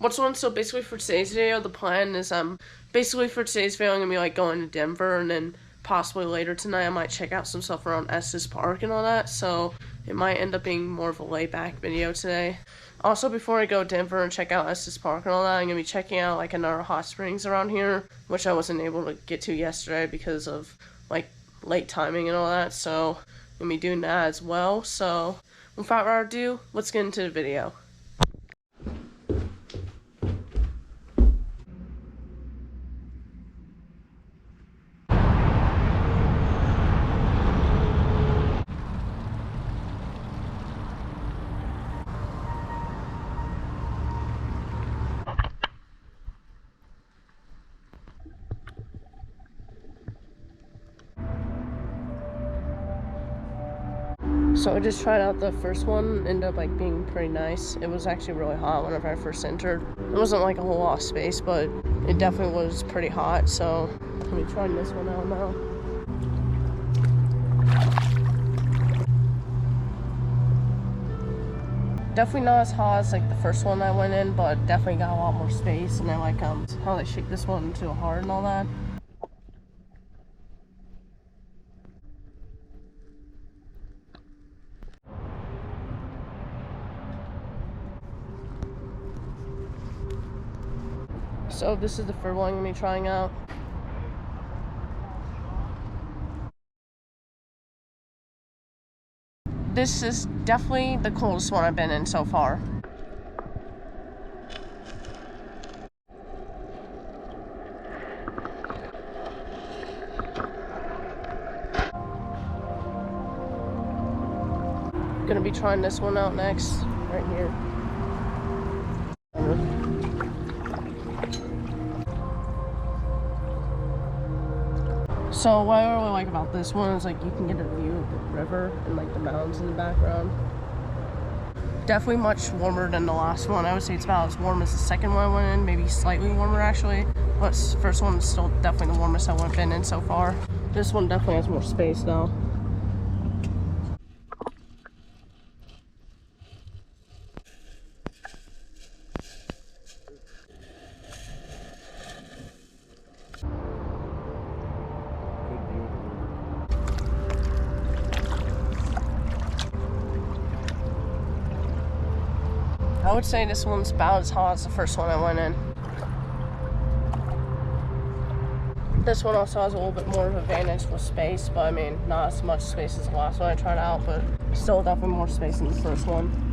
What's on? So basically for today's video, the plan is basically for today's video I'm gonna be like going to Denver, and then possibly later tonight I might check out some stuff around Estes Park and all that. So it might end up being more of a laid back video today. Also, before I go to Denver and check out Estes Park and all that, I'm gonna be checking out like another hot springs around here, which I wasn't able to get to yesterday because of like late timing and all that. So I'm gonna be doing that as well. So without further ado, let's get into the video. So I just tried out the first one, ended up like being pretty nice. It was actually really hot whenever I first entered. It wasn't like a whole lot of space, but it definitely was pretty hot. So let me try this one out now. Definitely not as hot as like the first one I went in, but definitely got a lot more space. And I like how they shake this one into a hard and all that. So this is the first one I'm gonna be trying out. This is definitely the coolest one I've been in so far. Gonna be trying this one out next, right here. So what I really like about this one is like you can get a view of the river and like the mountains in the background. Definitely much warmer than the last one. I would say it's about as warm as the second one I went in, maybe slightly warmer actually. But the first one is still definitely the warmest I've been in so far. This one definitely has more space though. I would say this one's about as hot as the first one I went in. This one also has a little bit more of an advantage with space, but I mean, not as much space as the last one I tried out, but still definitely more space than the first one.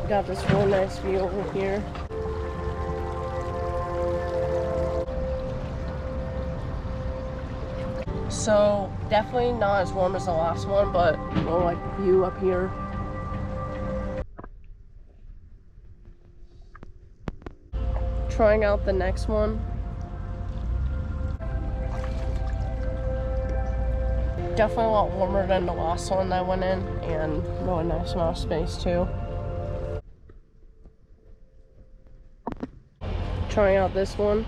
Got this really nice view over here. So definitely not as warm as the last one, but more like the view up here. Trying out the next one. Definitely a lot warmer than the last one I went in, and really nice amount of space too. Trying out this one.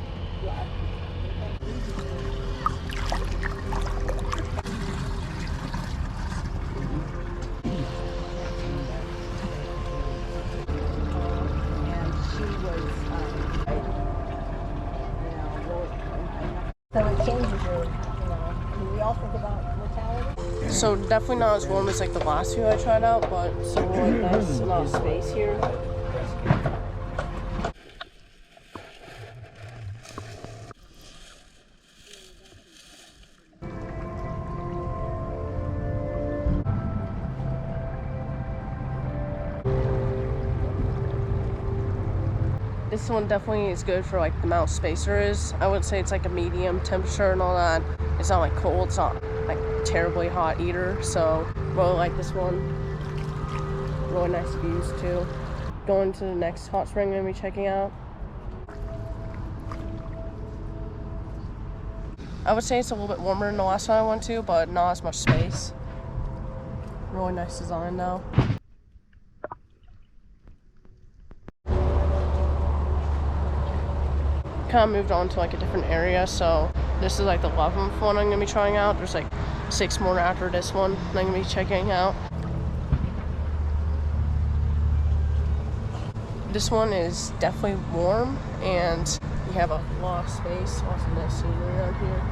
So it changes your, can we all think about mortality? So definitely not as warm as like the last few I tried out, but still really nice amount of space here. This one definitely is good for like the amount of space there is. I would say it's like a medium temperature and all that. It's not like cold, it's not like terribly hot either. So really like this one. Really nice views too. Going to the next hot spring I'm gonna be checking out. I would say it's a little bit warmer than the last one I went to, but not as much space. Really nice design though. kind of moved on to like a different area, so this is like the 11th one I'm gonna be trying out. There's like 6 more after this one that I'm gonna be checking out. This one is definitely warm, and you have a lot of space. Lots of nice scenery around here.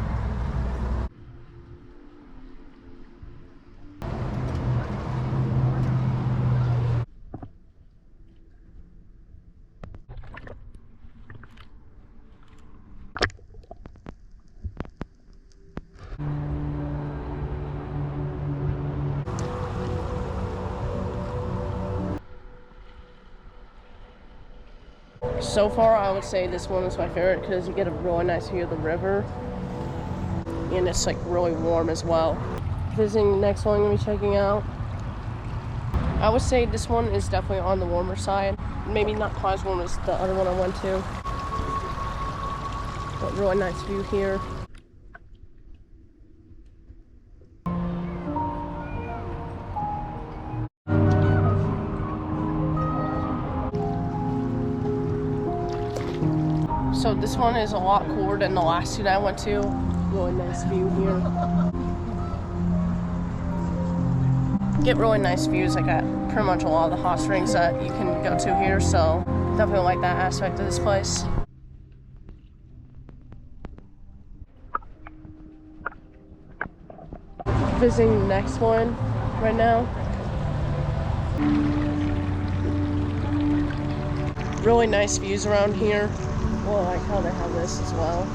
So far, I would say this one is my favorite because you get a really nice view of the river, and it's like really warm as well. Visiting the next one I'm gonna be checking out, I would say this one is definitely on the warmer side. Maybe not quite as warm as the other one I went to, but really nice view here. So this one is a lot cooler than the last two that I went to. Really nice view here. Get really nice views like at pretty much a lot of the hot springs that you can go to here, so definitely like that aspect of this place. Visiting the next one right now. Really nice views around here. Well, I like how they have this as well.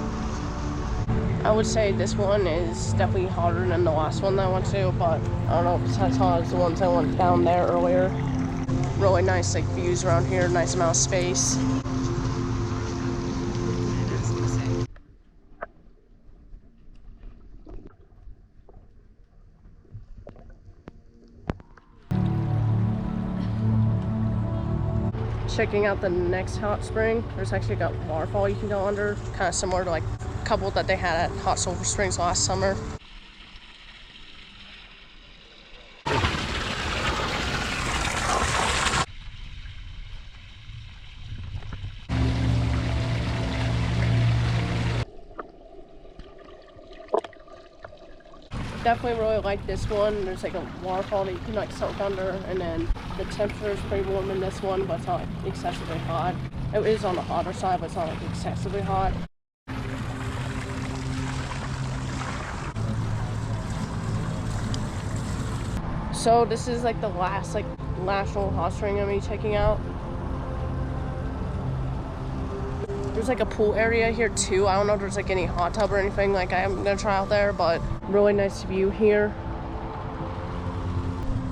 I would say this one is definitely hotter than the last one that I went to, but I don't know if it's as hot as the ones I went down there earlier. Really nice like views around here, nice amount of space. Checking out the next hot spring, there's actually got waterfall you can go under, kind of similar to like a couple that they had at Hot Sulphur Springs last summer. Definitely really like this one. There's like a waterfall that you can like soak under, and then the temperature is pretty warm in this one, but it's not like excessively hot. It is on the hotter side, but it's not like excessively hot. So this is like the last like national hot spring I'm gonna be checking out. There's like a pool area here too. I don't know if there's like any hot tub or anything like I'm gonna try out there, but really nice view here.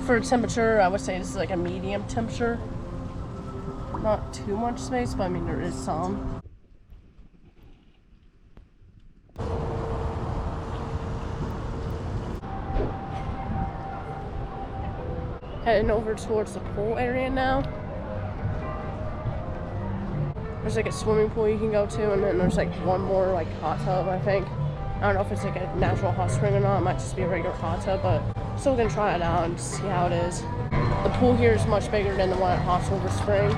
For temperature, I would say this is like a medium temperature. Not too much space, but I mean there is some. Heading over towards the pool area now. There's like a swimming pool you can go to, and then there's like one more like hot tub, I think. I don't know if it's like a natural hot spring or not. It might just be a regular hot tub, but still gonna try it out and see how it is. The pool here is much bigger than the one at Hot Sulphur Spring.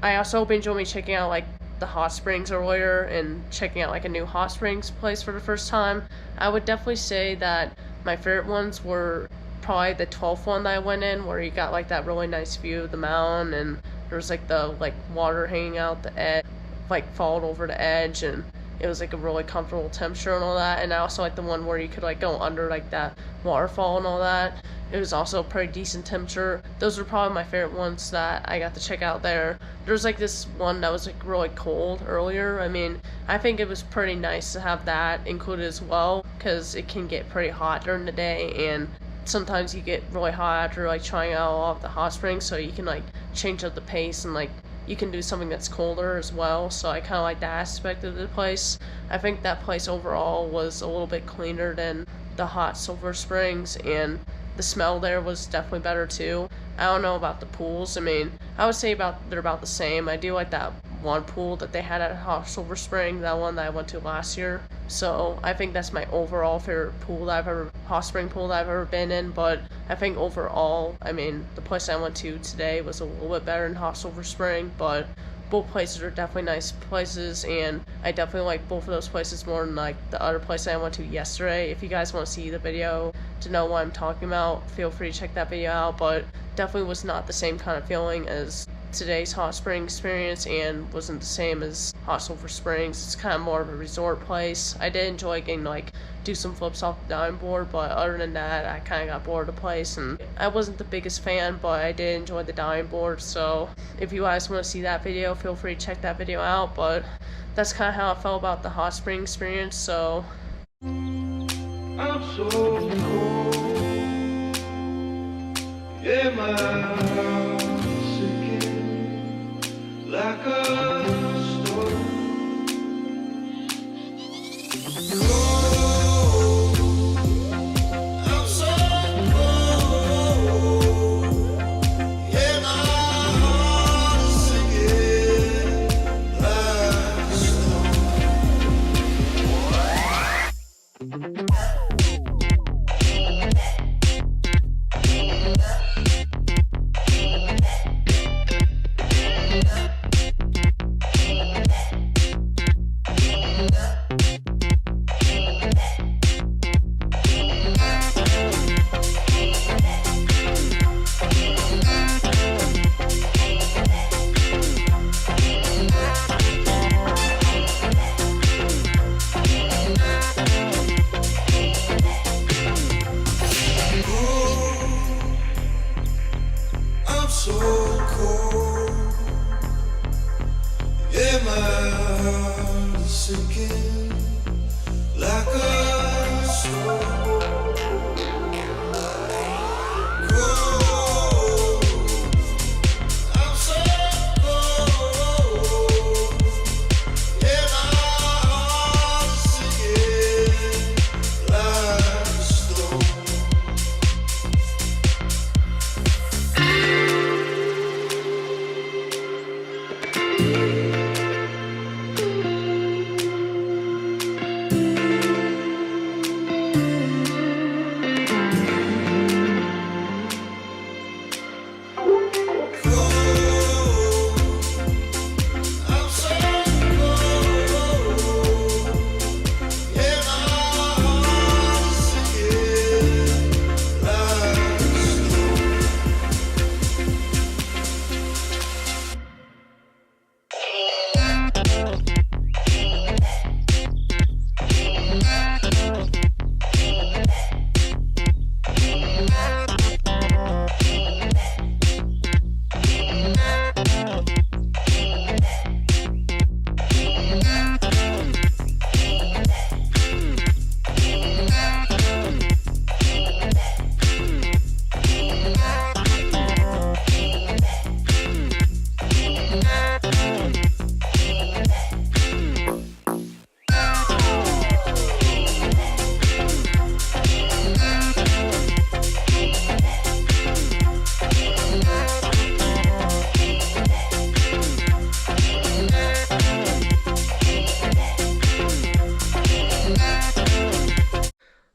I also hope you enjoy me checking out like the hot springs earlier and checking out like a new hot springs place for the first time. I would definitely say that my favorite ones were probably the 12th one that I went in, where you got like that really nice view of the mountain and there was like the like water hanging out the edge, like falling over the edge, and it was like a really comfortable temperature and all that. And I also like the one where you could like go under like that waterfall and all that. It was also a pretty decent temperature. Those were probably my favorite ones that I got to check out there. There was like this one that was like really cold earlier. I mean, I think it was pretty nice to have that included as well, because it can get pretty hot during the day, and sometimes you get really hot after like trying out all of the hot springs, so you can like change up the pace and like you can do something that's colder as well. So I kind of like that aspect of the place. I think that place overall was a little bit cleaner than the hot Silver Springs, and the smell there was definitely better too. I don't know about the pools. I mean, I would say they're about the same. I do like that one pool that they had at Hot Silver Spring, that one that I went to last year. So I think that's my overall favorite pool that hot spring pool that I've ever been in. But I think overall, I mean, the place I went to today was a little bit better than Hot Silver Spring, but both places are definitely nice places, and I definitely like both of those places more than like the other place I went to yesterday. If you guys want to see the video to know what I'm talking about, feel free to check that video out. But definitely was not the same kind of feeling as today's hot spring experience, and wasn't the same as Hot Silver Springs. It's kind of more of a resort place. I did enjoy getting like do some flips off the diving board, but other than that, I kind of got bored of the place, and I wasn't the biggest fan, but I did enjoy the diving board. So if you guys want to see that video, feel free to check that video out. But that's kind of how I felt about the hot spring experience. So I'm so cold, yeah, my heart's sinking like a storm. Cold, I'm so cold, yeah, my heart is sinking like a storm. I'm so cold, yeah, my heart is sinking like a storm. Cold, I'm so cold, yeah, my heart is sinking like a storm.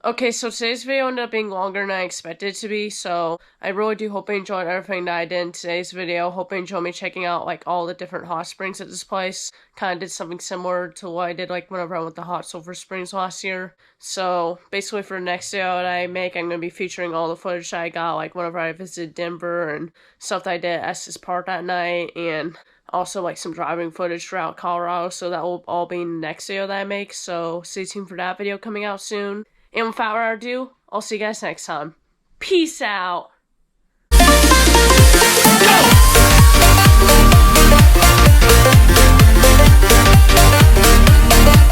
Okay, so today's video ended up being longer than I expected it to be, so I really do hope you enjoyed everything that I did in today's video. Hope you enjoyed me checking out, like, all the different hot springs at this place. Kind of did something similar to what I did, like, whenever I went to Hot Sulphur Springs last year. So, basically for the next video that I make, I'm going to be featuring all the footage that I got, like, whenever I visited Denver and stuff that I did at Estes Park that night, and also, like, some driving footage throughout Colorado, so that will all be in the next video that I make, so stay tuned for that video coming out soon. And without further ado, I'll see you guys next time. Peace out!